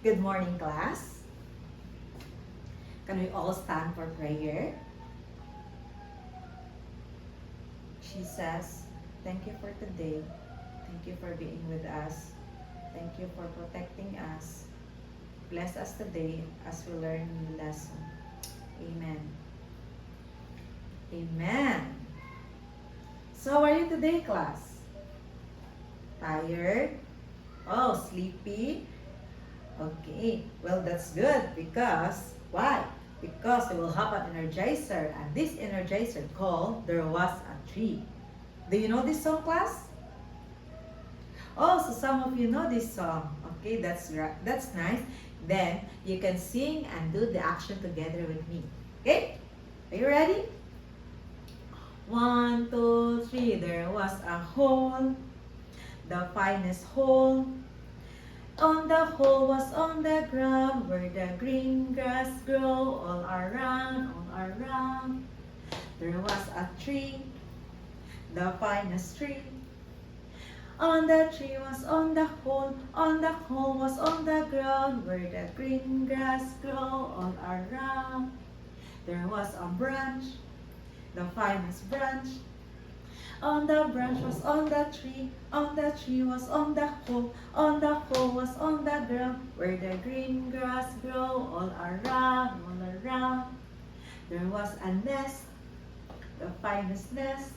Good morning, class. Can we all stand for prayer? She says, thank you for today. Thank you for being with us. Thank you for protecting us. Bless us today as we learn new lesson. Amen. Amen. So how are you today, class? Tired? Oh, sleepy? Okay, well that's good because, why? Because we will have an energizer, and this energizer called There Was a Tree. Do you know this song, class? Oh, so some of you know this song. Okay, that's nice. Then you can sing and do the action together with me. Okay? Are you ready? 1, 2, 3. There was a hole, the finest hole. On the hole was on the ground where the green grass grow all around, all around. There was a tree, the finest tree. On the tree was on the hole was on the ground where the green grass grow all around. There was a branch, the finest branch. On the branch was on the tree was on the hole was on the ground where the green grass grow all around, all around. There was a nest, the finest nest.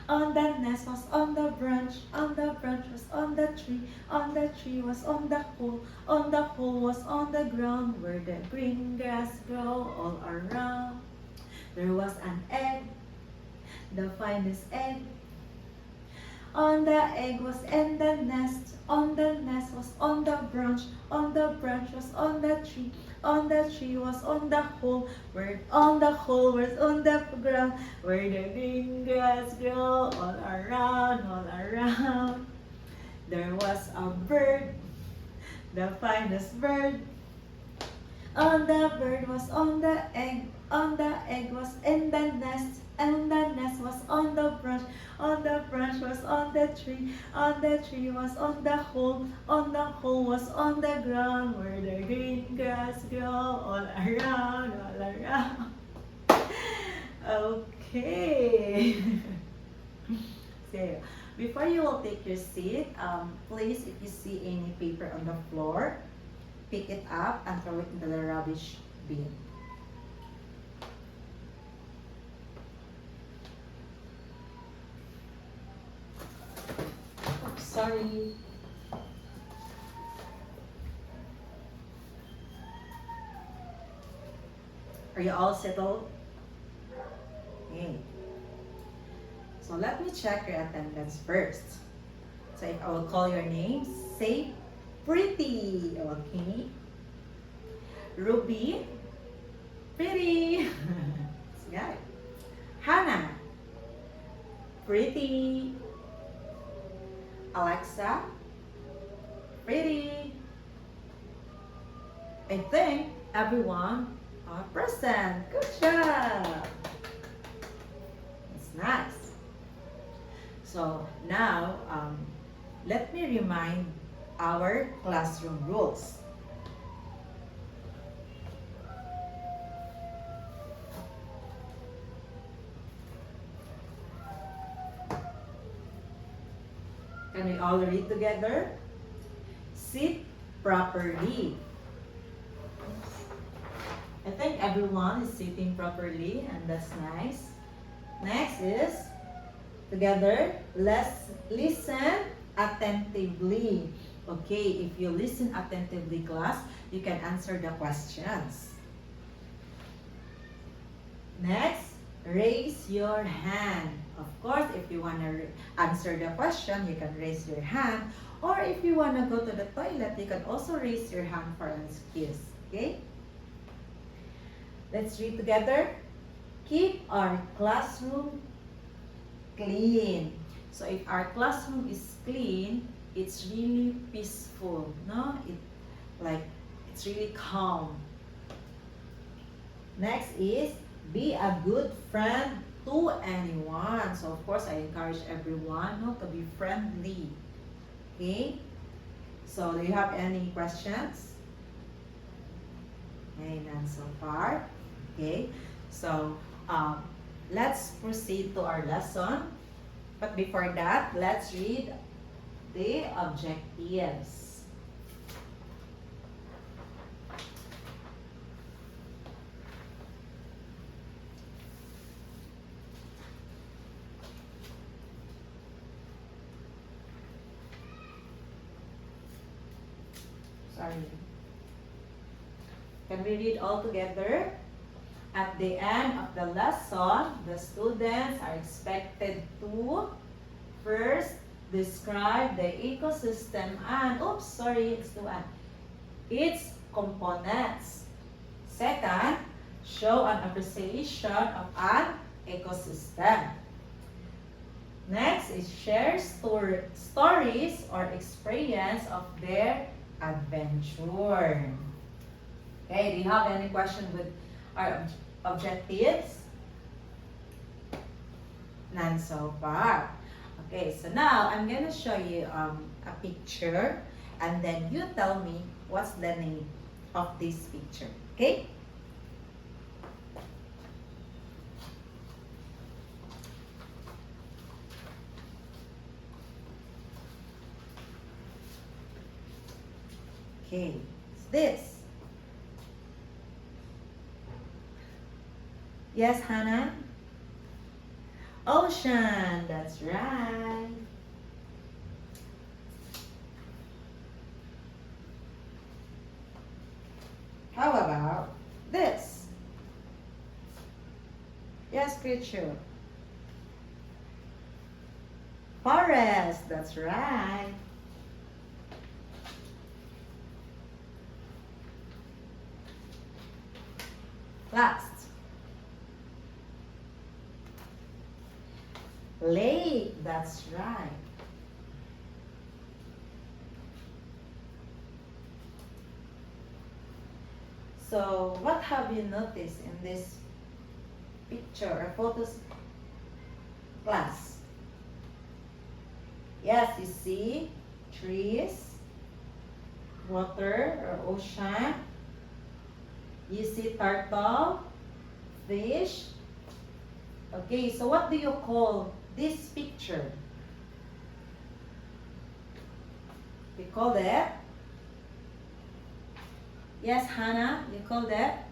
On the nest was on the branch was on the tree was on the hole was on the ground where the green grass grow all around. There was an egg, the finest egg. On the egg was in the nest was on the branch was on the tree was on the hole was on the ground where the green grass grow all around, all around. There was a bird, the finest bird. On the bird was on the egg was in the nest was on the branch was on the tree was on the hole was on the ground where the green grass grow all around, all around. Okay. So, before you will take your seat, please, if you see any paper on the floor, pick it up and throw it into the rubbish bin. Oh, sorry. Are you all settled? Okay. So let me check your attendance first. So if I will call your name, say pretty. Okay. Ruby, pretty. Yeah. Hannah, pretty. Alexa, pretty. I think everyone are present. Good job. It's nice. So now, let me remind our classroom rules. Can we all read together? Sit properly. I think everyone is sitting properly, and that's nice. Next is, together, let's listen attentively. Okay, if you listen attentively, class, you can answer the questions. Next, raise your hand. Of course, if you want to answer the question, you can raise your hand. Or if you want to go to the toilet, you can also raise your hand for an excuse. Okay? Let's read together. Keep our classroom clean. So if our classroom is clean, it's really peaceful, no? It's really calm. Next is be a good friend to anyone. So of course, I encourage everyone, no, to be friendly. Okay? So do you have any questions? Okay, none so far. Okay, so let's proceed to our lesson. But before that, let's read the objectives. Sorry. Can we read all together? At the end of the lesson, the students are expected to first describe the ecosystem and, its components. Second, show an appreciation of an ecosystem. Next is share stories or experience of their adventure. Okay, do you have any question with our objectives? None so far. Okay, so now I'm gonna show you a picture, and then you tell me what's the name of this picture. Okay? Okay, it's this. Yes, Hannah? Ocean, that's right. How about this? Yes, creature. Forest, that's right. Last. Lake, that's right. So, what have you noticed in this picture or photos class? Yes, you see trees, water or ocean. You see turtle, fish. Okay, so what do you call this picture? We call that? Yes, Hannah, you call that?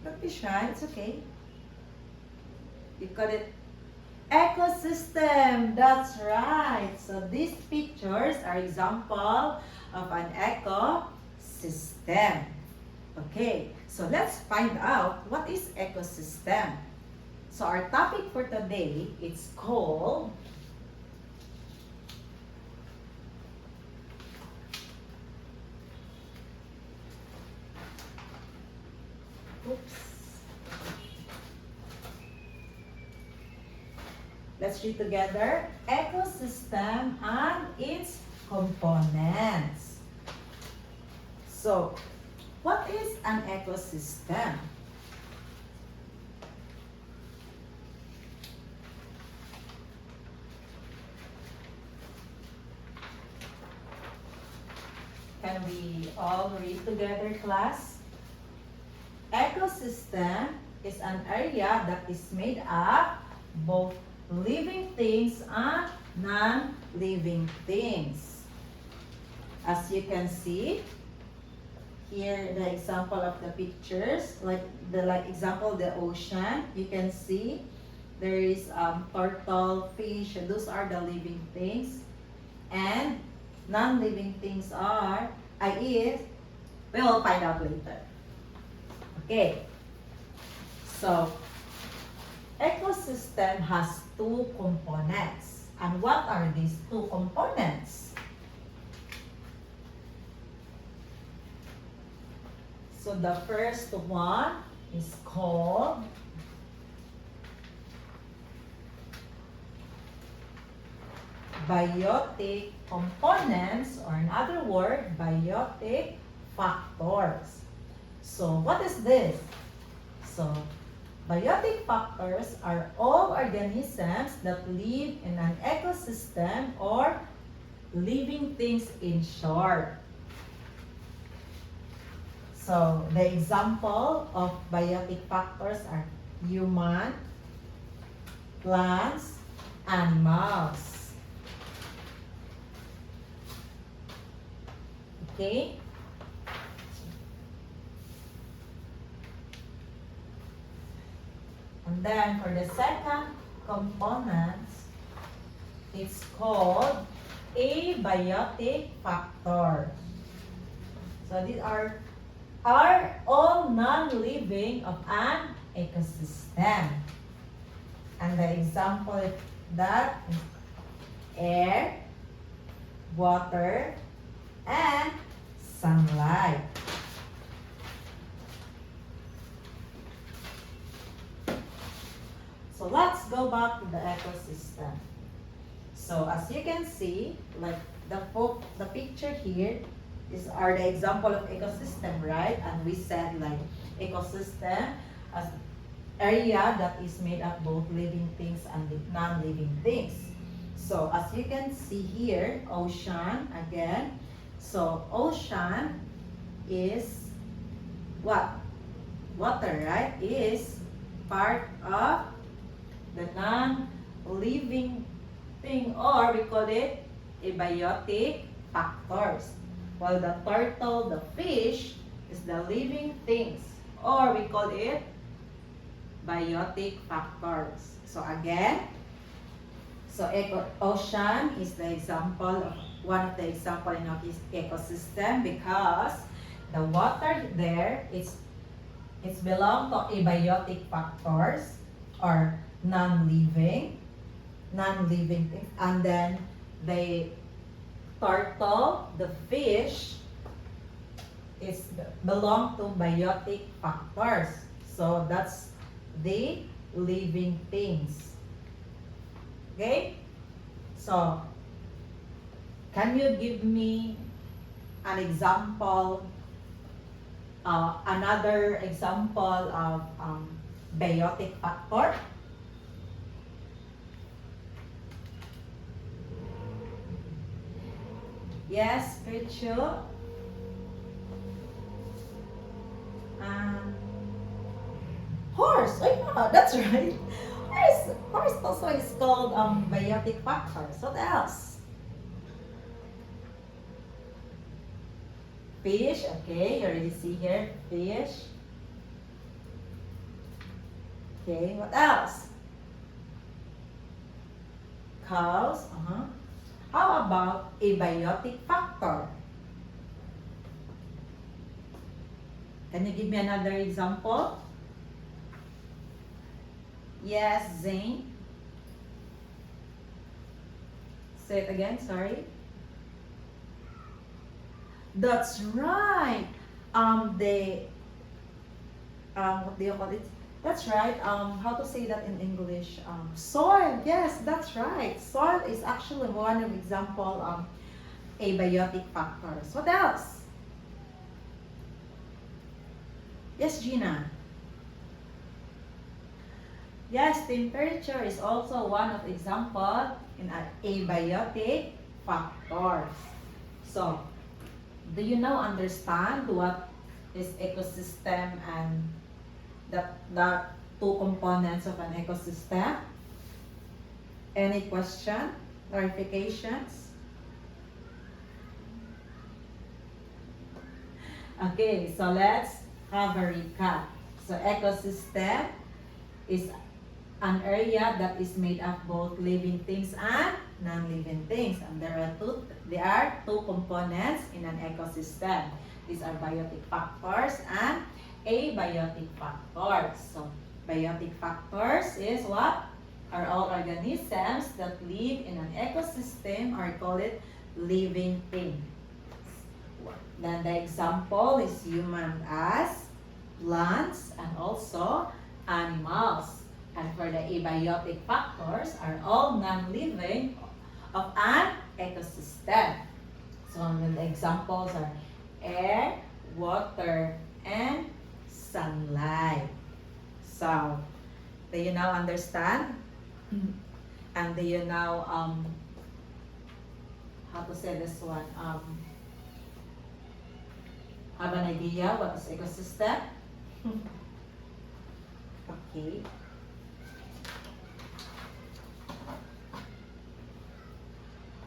Don't be shy, it's okay. You call it ecosystem, that's right. So these pictures are example of an ecosystem. Okay, so let's find out what is ecosystem. So our topic for today is called let's read together, ecosystem and its components. So, what is an ecosystem? Can we all read together, class? Ecosystem is an area that is made up both living things and non-living things. As you can see, here the example of the pictures, like example the ocean, you can see there is turtle, fish, and those are the living things. And non-living things are, we will find out later. Okay, so ecosystem has two components. And what are these two components? So the first one is called biotic components, or in other words, biotic factors. So what is this? So biotic factors are all organisms that live in an ecosystem, or living things in short. So the example of biotic factors are human, plants, animals. Okay? And then for the second component, it's called abiotic factor. So these are all non-living of an ecosystem. And the example of that is air, water, and sunlight. So let's go back to the ecosystem. So as you can see, like the picture here are the example of ecosystem, right? And we said like ecosystem as area that is made up both living things and non-living things. So as you can see here, ocean again. So ocean is what? Water, right? Is part of the non-living thing, or we call it abiotic factors. While the turtle, the fish, is the living things, or we call it biotic factors. So again, ocean is the example of one of the example in our ecosystem because the water there it's belong to abiotic factors or non-living things, and then the turtle, the fish, is belong to biotic factors. So that's the living things. Okay? So can you give me an example, another example of biotic factor? Yes, Richo. Horse. Oh yeah, that's right. Horse also is called biotic factors. What else? Fish. Okay, you already see here. Fish. Okay, what else? Cows. How about abiotic factor? Can you give me another example? Yes, Zane. Say it again, sorry. That's right. What do you call it? That's right. How to say that in English? Soil. Yes, that's right. Soil is actually one of example of abiotic factors. What else? Yes, Gina. Yes, temperature is also one of example in abiotic factors. So, do you now understand what is ecosystem and the two components of an ecosystem? Any question? Clarifications? Okay, so let's have a recap. So ecosystem is an area that is made up both living things and non-living things. And there are two components in an ecosystem. These are biotic factors and abiotic factors. So biotic factors is what? Are all organisms that live in an ecosystem, or call it living things. Then the example is human as plants and also animals. And for the abiotic factors are all non-living of an ecosystem. So the examples are air, water, and sunlight. So, do you now understand? And do you now, how to say this one? Have an idea what is ecosystem? Okay.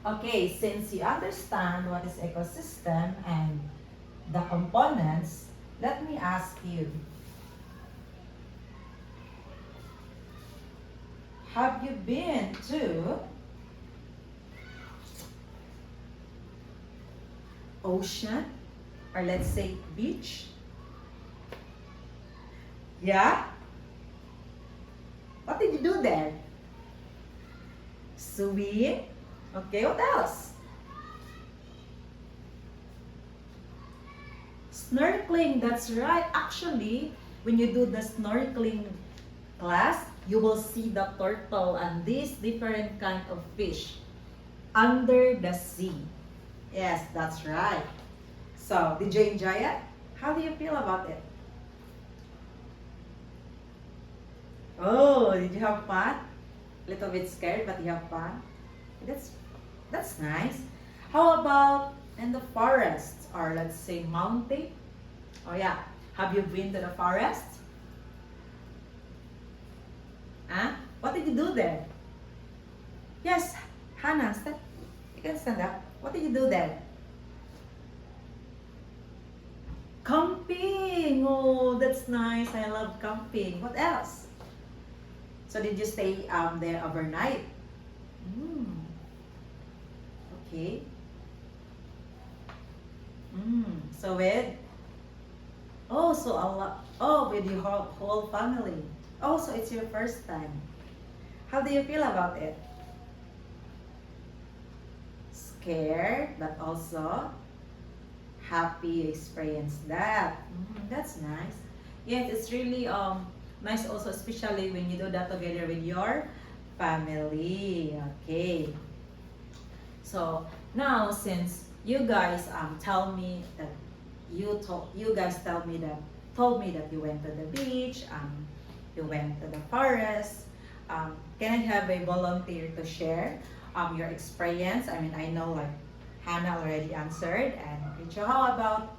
Okay, since you understand what is ecosystem and the components, let me ask you, have you been to ocean, or let's say beach? Yeah? What did you do there? Swim? Okay, what else? Snorkeling, that's right. Actually, when you do the snorkeling class, you will see the turtle and these different kind of fish under the sea. Yes, that's right. So, did you enjoy it? How do you feel about it? Oh, did you have fun? A little bit scared, but you have fun? That's nice. How about in the forest, or let's say mountain? Oh yeah, have you been to the forest? Huh? What did you do there? Yes, Hannah, stand. You can stand up. What did you do there? Camping. Oh, that's nice. I love camping. What else? So did you stay there overnight? Mm. Okay. So with so a lot. Oh, with your whole family. Oh, so it's your first time. How do you feel about it? Scared, but also happy you experienced that. That's nice. Yes, it's really nice also, especially when you do that together with your family. Okay. So now, since you guys tell me that you guys told me that you went to the beach, you went to the forest. Can I have a volunteer to share your experience? I mean, I know like Hannah already answered, and Rachel, how about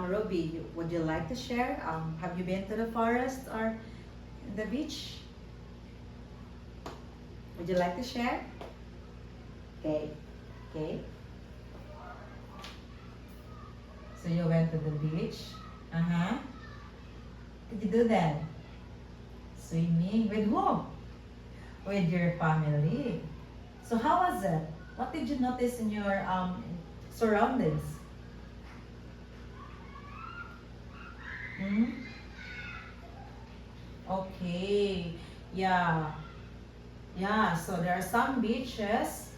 Ruby? Would you like to share? Have you been to the forest or the beach? Would you like to share? Okay. Okay. So you went to the beach. Uh-huh. Did you do that? Swimming with whom? With your family. So how was it? What did you notice in your surroundings? Hmm? Okay. Yeah. Yeah, so there are some beaches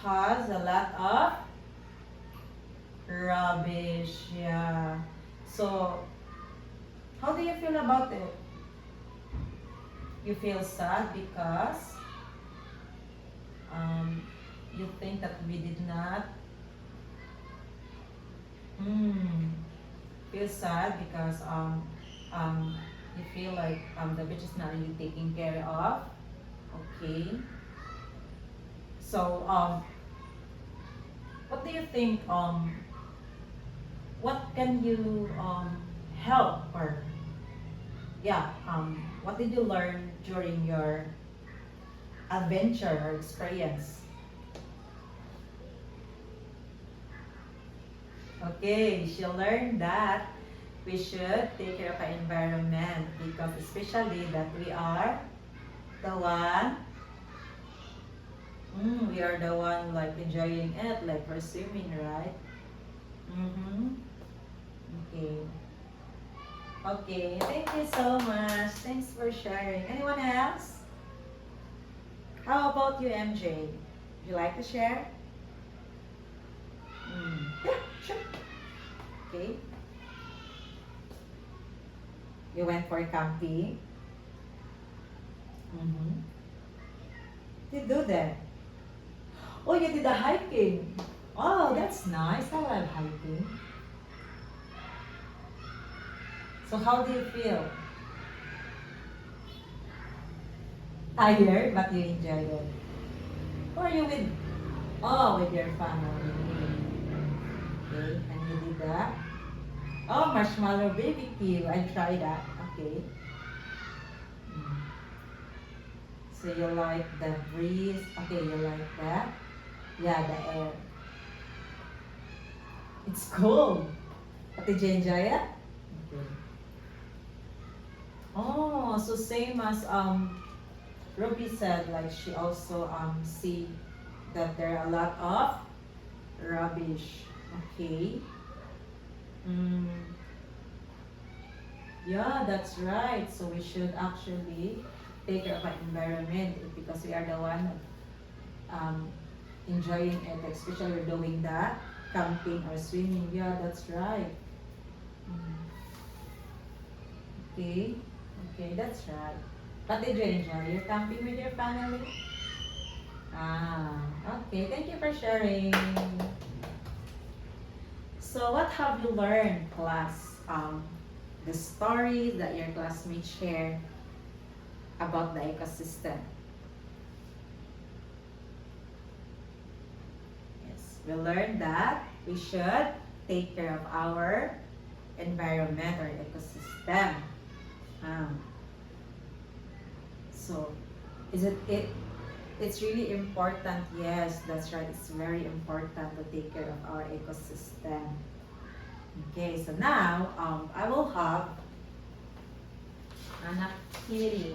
has a lot of rubbish. Yeah. So how do you feel about it? You feel sad because you think that we did not feel sad because you feel like the beach is not really taken care of. Okay. So what do you think what can you help, or yeah, what did you learn during your adventure or experience? Okay, she learned that we should take care of our environment, because especially that we are the one like enjoying it, like for swimming, right? Okay. Okay, thank you so much. Thanks for sharing. Anyone else? How about you, MJ? Would you like to share? Yeah, sure. Okay. You went for camping? You do that? Oh, you did the hiking. Oh, that's nice. I love hiking. So how do you feel? Tired, but you enjoyed it. Who are you with? Oh, with your family. Okay, and you did that? Oh, marshmallow BBQ. I try that. Okay. So you like the breeze. Okay, you like that? Yeah, the air. It's cold. But did you enjoy it? Okay. Oh, so same as Ruby said, like she also see that there are a lot of rubbish. Okay. Mm, yeah, that's right. So we should actually take care of our environment because we are the one um, enjoying it, especially we're doing that camping or swimming. Yeah, that's right. Mm. Okay, okay, that's right. But did you enjoy your camping with your family? Ah, okay. Thank you for sharing. So, what have you learned, class? The stories that your classmates share about the ecosystem. Yes, we learned that we should take care of our environment or ecosystem. Um, so, is it it's really important? Yes, that's right. It's very important to take care of our ecosystem. Okay, so now I will have an activity.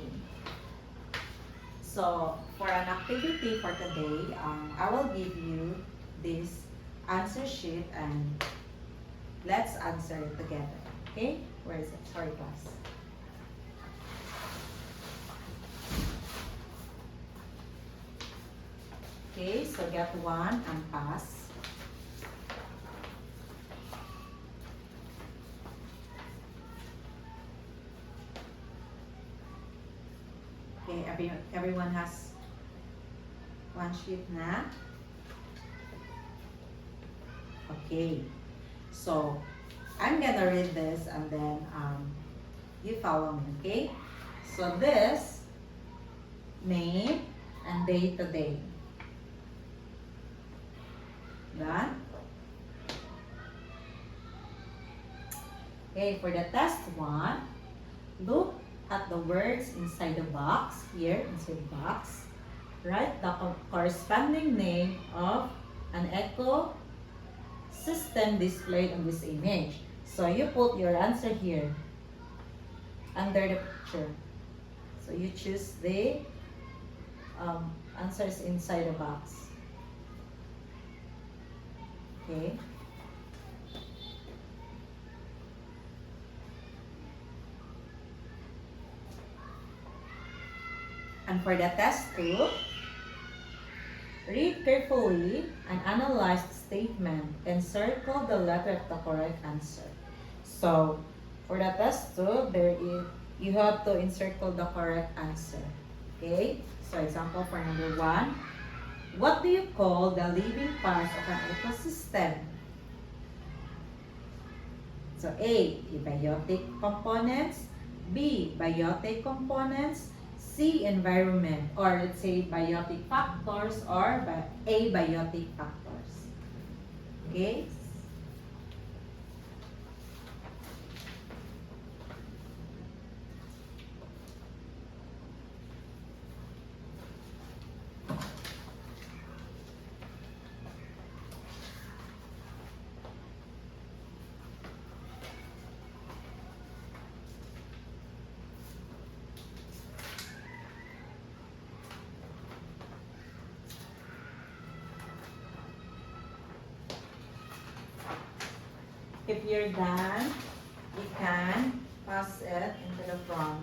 So for an activity for today, I will give you this answer sheet and let's answer it together. Okay, where is it? Sorry, class. Okay, so get one and pass. Okay, everyone has one sheet na. Okay, so I'm gonna read this and then you follow me, okay? So this, name and day to day. Done? Okay, for the test one, look at the words inside the box, here, inside the box. Write the corresponding name of an ecosystem displayed on this image. So you put your answer here, under the picture. So you choose the answers inside the box. Okay. And for the test 2, read carefully and analyze the statement and circle the letter of the correct answer. So, for the test 2, you have to encircle the correct answer. Okay? So, example for number 1. What do you call the living parts of an ecosystem? So, A, abiotic components. B, biotic components. C, environment, or let's say biotic factors or abiotic factors. Okay? If you're done, you can pass it into the front.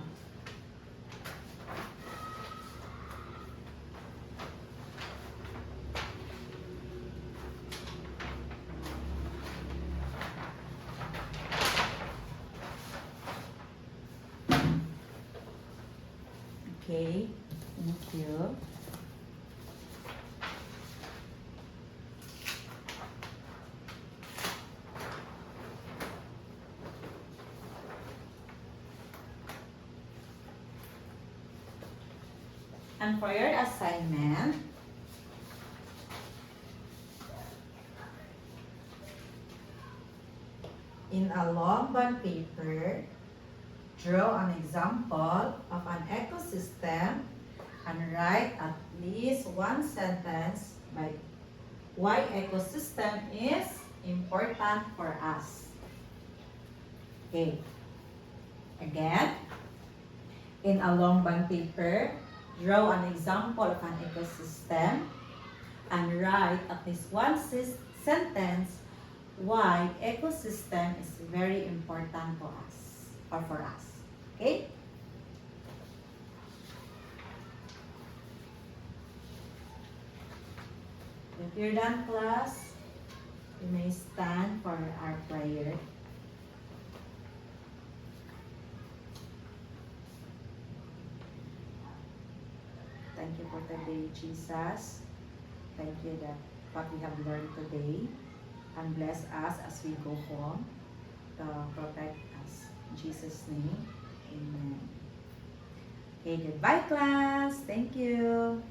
Okay, thank you. And for your assignment, In a long bond paper, draw an example of an ecosystem and write at least one sentence by why ecosystem is important for us. Okay. Again, in a long bond paper, draw an example of an ecosystem and write at least one sentence why ecosystem is very important for us or for us. Okay? If you're done, class, you may stand for our prayer. Thank you for today, Jesus. Thank you that what we have learned today, and bless us as we go home to protect us. In Jesus' name, amen. Okay, goodbye, class. Thank you.